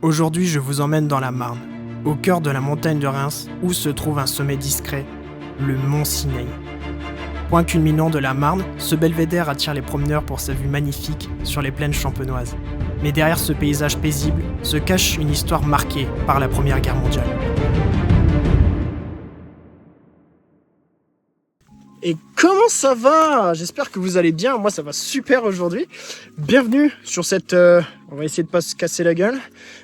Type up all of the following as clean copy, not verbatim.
Aujourd'hui, je vous emmène dans la Marne, au cœur de la montagne de Reims, où se trouve un sommet discret, le mont Sinaï. Point culminant de la Marne, ce belvédère attire les promeneurs pour sa vue magnifique sur les plaines champenoises. Mais derrière ce paysage paisible se cache une histoire marquée par la Première Guerre mondiale. Et comment ça va? J'espère que vous allez bien, moi ça va super aujourd'hui. Bienvenue sur cette... on va essayer de pas se casser la gueule.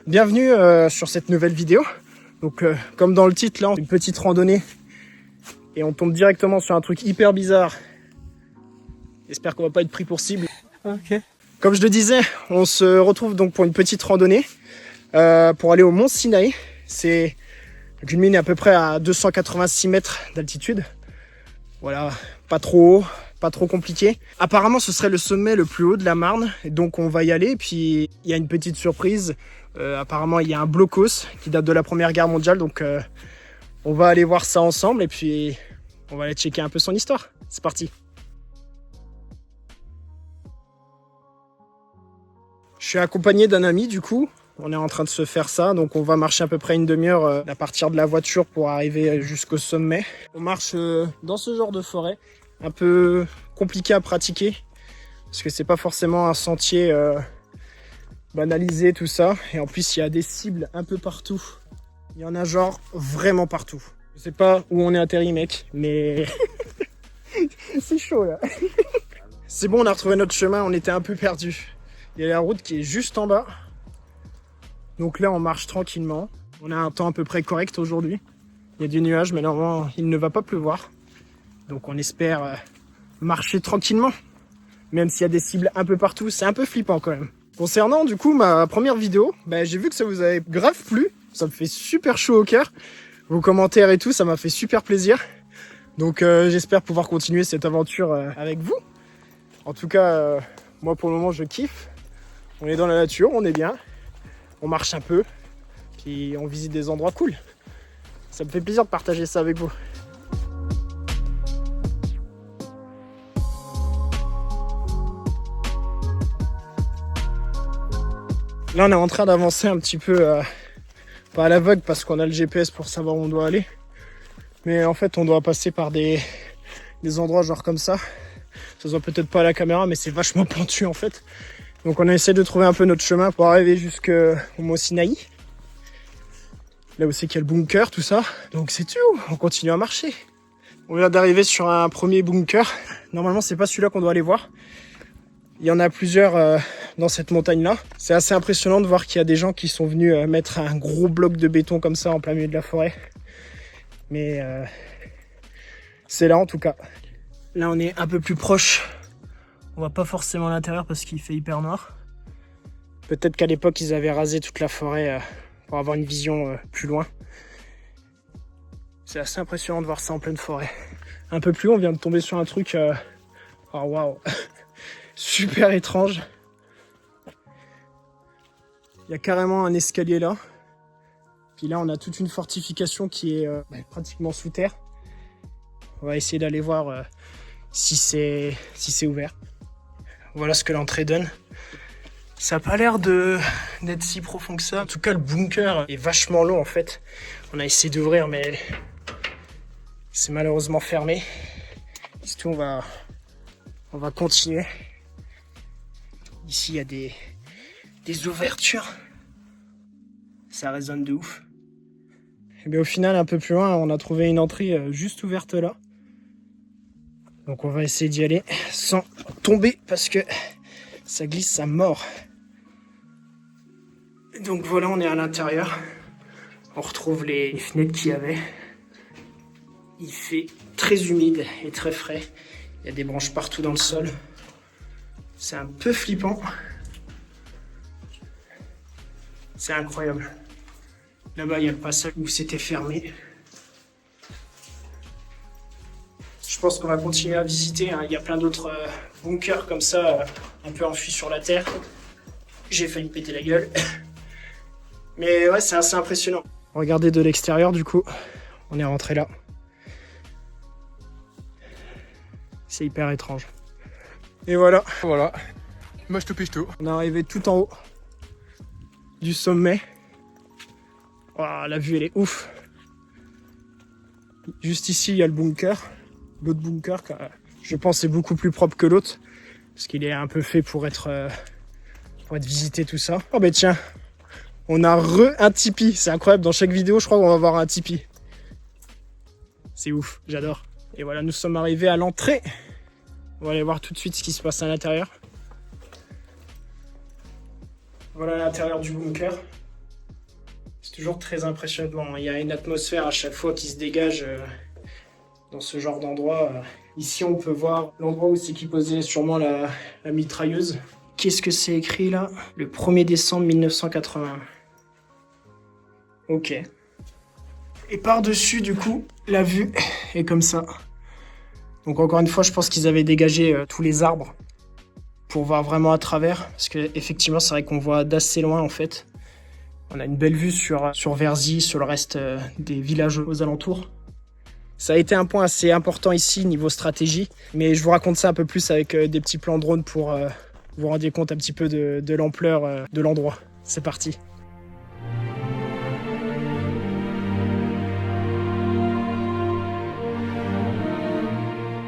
Bienvenue sur cette nouvelle vidéo. Donc comme dans le titre là, une petite randonnée. Et on tombe directement sur un truc hyper bizarre. J'espère qu'on va pas être pris pour cible. Ok. Comme je le disais, on se retrouve donc pour une petite randonnée. Pour aller au mont Sinaï. C'est culmine à peu près à 286 mètres d'altitude. Voilà, pas trop haut, pas trop compliqué. Apparemment, ce serait le sommet le plus haut de la Marne, et donc on va y aller. Puis il y a une petite surprise. Apparemment, il y a un blocos qui date de la Première Guerre mondiale, donc on va aller voir ça ensemble et puis on va aller checker un peu son histoire. C'est parti. Je suis accompagné d'un ami du coup. On est en train de se faire ça, donc on va marcher à peu près une demi-heure à partir de la voiture pour arriver jusqu'au sommet. On marche dans ce genre de forêt, un peu compliqué à pratiquer, parce que c'est pas forcément un sentier banalisé tout ça. Et en plus il y a des cibles un peu partout. Il y en a genre vraiment partout. Je sais pas où on est atterri mec, mais c'est chaud là. C'est bon, on a retrouvé notre chemin, on était un peu perdu. Il y a la route qui est juste en bas. Donc là, on marche tranquillement. On a un temps à peu près correct aujourd'hui. Il y a des nuages, mais normalement, il ne va pas pleuvoir. Donc on espère marcher tranquillement. Même s'il y a des cibles un peu partout, c'est un peu flippant quand même. Concernant du coup ma première vidéo, j'ai vu que ça vous avait grave plu. Ça me fait super chaud au cœur. Vos commentaires et tout, ça m'a fait super plaisir. Donc j'espère pouvoir continuer cette aventure avec vous. En tout cas, moi pour le moment, je kiffe. On est dans la nature, on est bien. On marche un peu, puis on visite des endroits cool. Ça me fait plaisir de partager ça avec vous. Là, on est en train d'avancer un petit peu, pas à l'aveugle parce qu'on a le GPS pour savoir où on doit aller. Mais en fait, on doit passer par des endroits genre comme ça. Ça se voit peut-être pas à la caméra, mais c'est vachement pentu en fait. Donc on a essayé de trouver un peu notre chemin pour arriver jusqu'au mont Sinaï. Là où c'est qu'il y a le bunker, tout ça. Donc c'est tout, on continue à marcher. On vient d'arriver sur un premier bunker. Normalement c'est pas celui-là qu'on doit aller voir. Il y en a plusieurs dans cette montagne-là. C'est assez impressionnant de voir qu'il y a des gens qui sont venus mettre un gros bloc de béton comme ça en plein milieu de la forêt. Mais c'est là en tout cas. Là on est un peu plus proche. On voit pas forcément l'intérieur parce qu'il fait hyper noir. Peut-être qu'à l'époque, ils avaient rasé toute la forêt pour avoir une vision plus loin. C'est assez impressionnant de voir ça en pleine forêt. Un peu plus haut, on vient de tomber sur un truc... Oh waouh, super étrange. Il y a carrément un escalier là. Puis là, on a toute une fortification qui est pratiquement sous terre. On va essayer d'aller voir si c'est ouvert. Voilà ce que l'entrée donne. Ça n'a pas l'air d'être si profond que ça. En tout cas, le bunker est vachement long en fait. On a essayé d'ouvrir, mais c'est malheureusement fermé. Surtout, on va continuer. Ici, il y a des ouvertures. Ça résonne de ouf. Et bien, au final, un peu plus loin, on a trouvé une entrée juste ouverte là. Donc on va essayer d'y aller sans tomber parce que ça glisse à mort. Donc voilà, on est à l'intérieur. On retrouve les fenêtres qu'il y avait. Il fait très humide et très frais. Il y a des branches partout dans le sol. C'est un peu flippant. C'est incroyable. Là-bas, il y a le passage où c'était fermé. Je pense qu'on va continuer à visiter. Il y a plein d'autres bunkers comme ça, un peu enfuis sur la terre. J'ai failli me péter la gueule. Mais ouais, c'est assez impressionnant. Regardez de l'extérieur, du coup, on est rentré là. C'est hyper étrange. Et voilà. Voilà. Moi je te piche tout. On est arrivé tout en haut du sommet. Oh, la vue, elle est ouf. Juste ici, il y a le bunker. L'autre bunker, je pense, est beaucoup plus propre que l'autre. Parce qu'il est un peu fait pour être visité, tout ça. Oh, ben tiens, on a un Tipeee. C'est incroyable. Dans chaque vidéo, je crois qu'on va avoir un Tipeee. C'est ouf, j'adore. Et voilà, nous sommes arrivés à l'entrée. On va aller voir tout de suite ce qui se passe à l'intérieur. Voilà l'intérieur du bunker. C'est toujours très impressionnant. Il y a une atmosphère à chaque fois qui se dégage dans ce genre d'endroit. Ici, on peut voir l'endroit où c'est qui posait sûrement la mitrailleuse. Qu'est-ce que c'est écrit là? Le 1er décembre 1980. Ok. Et par-dessus, du coup, la vue est comme ça. Donc encore une fois, je pense qu'ils avaient dégagé tous les arbres pour voir vraiment à travers. Parce qu'effectivement, c'est vrai qu'on voit d'assez loin en fait. On a une belle vue sur Verzy, sur le reste des villages aux alentours. Ça a été un point assez important ici niveau stratégie. Mais je vous raconte ça un peu plus avec des petits plans drone pour vous rendre compte un petit peu de l'ampleur de l'endroit. C'est parti.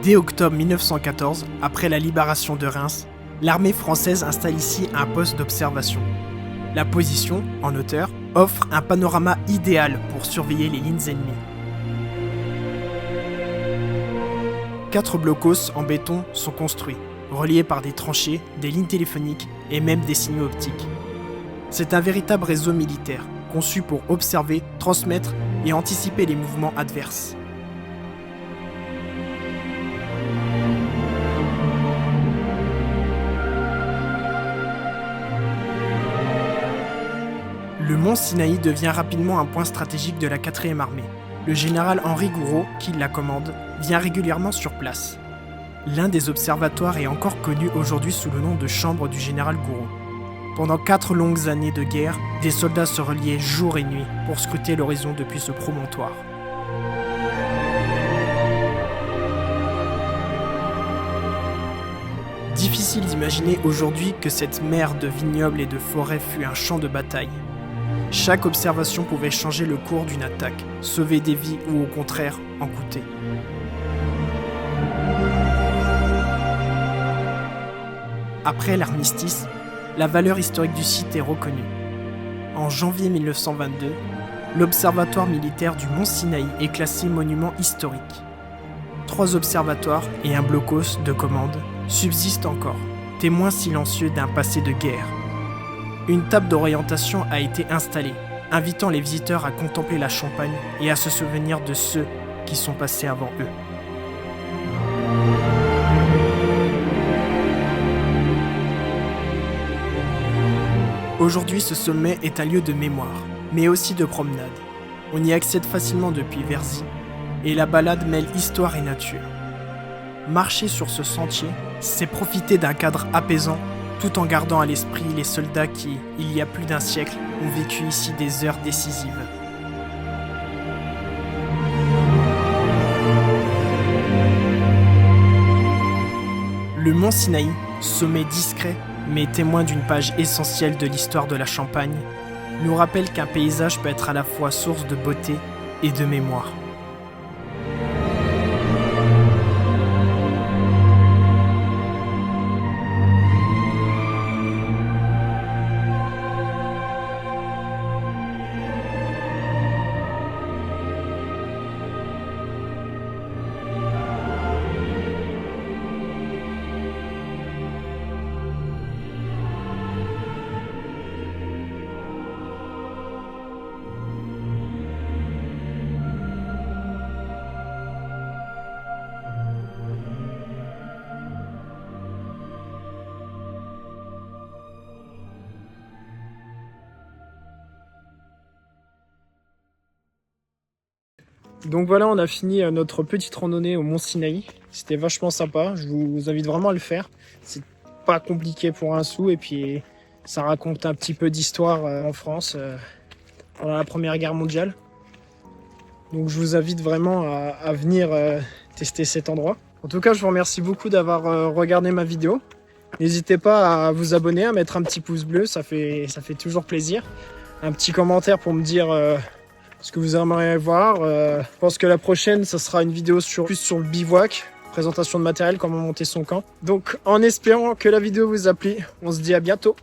Dès octobre 1914, après la libération de Reims, l'armée française installe ici un poste d'observation. La position, en hauteur, offre un panorama idéal pour surveiller les lignes ennemies. 4 blocos en béton sont construits, reliés par des tranchées, des lignes téléphoniques et même des signaux optiques. C'est un véritable réseau militaire, conçu pour observer, transmettre et anticiper les mouvements adverses. Le mont Sinaï devient rapidement un point stratégique de la 4e armée. Le général Henri Gouraud, qui la commande, vient régulièrement sur place. L'un des observatoires est encore connu aujourd'hui sous le nom de chambre du général Gouraud. Pendant 4 longues années de guerre, des soldats se reliaient jour et nuit pour scruter l'horizon depuis ce promontoire. Difficile d'imaginer aujourd'hui que cette mer de vignobles et de forêts fut un champ de bataille. Chaque observation pouvait changer le cours d'une attaque, sauver des vies ou au contraire en coûter. Après l'armistice, la valeur historique du site est reconnue. En janvier 1922, l'observatoire militaire du Mont Sinaï est classé monument historique. 3 observatoires et un blocos de commande subsistent encore, témoins silencieux d'un passé de guerre. Une table d'orientation a été installée, invitant les visiteurs à contempler la Champagne et à se souvenir de ceux qui sont passés avant eux. Aujourd'hui, ce sommet est un lieu de mémoire, mais aussi de promenade. On y accède facilement depuis Verzy, et la balade mêle histoire et nature. Marcher sur ce sentier, c'est profiter d'un cadre apaisant, tout en gardant à l'esprit les soldats qui, il y a plus d'un siècle, ont vécu ici des heures décisives. Le mont Sinaï, sommet discret, mais témoin d'une page essentielle de l'histoire de la Champagne, nous rappelle qu'un paysage peut être à la fois source de beauté et de mémoire. Donc voilà, on a fini notre petite randonnée au Mont Sinaï. C'était vachement sympa, je vous invite vraiment à le faire. C'est pas compliqué pour un sou et puis ça raconte un petit peu d'histoire en France pendant la Première Guerre mondiale. Donc je vous invite vraiment à venir tester cet endroit. En tout cas, je vous remercie beaucoup d'avoir regardé ma vidéo. N'hésitez pas à vous abonner, à mettre un petit pouce bleu, ça fait toujours plaisir. un petit commentaire pour me dire ce que vous aimeriez voir. Je pense que la prochaine, ça sera une vidéo plus sur le bivouac, présentation de matériel, comment monter son camp. Donc en espérant que la vidéo vous a plu, on se dit à bientôt.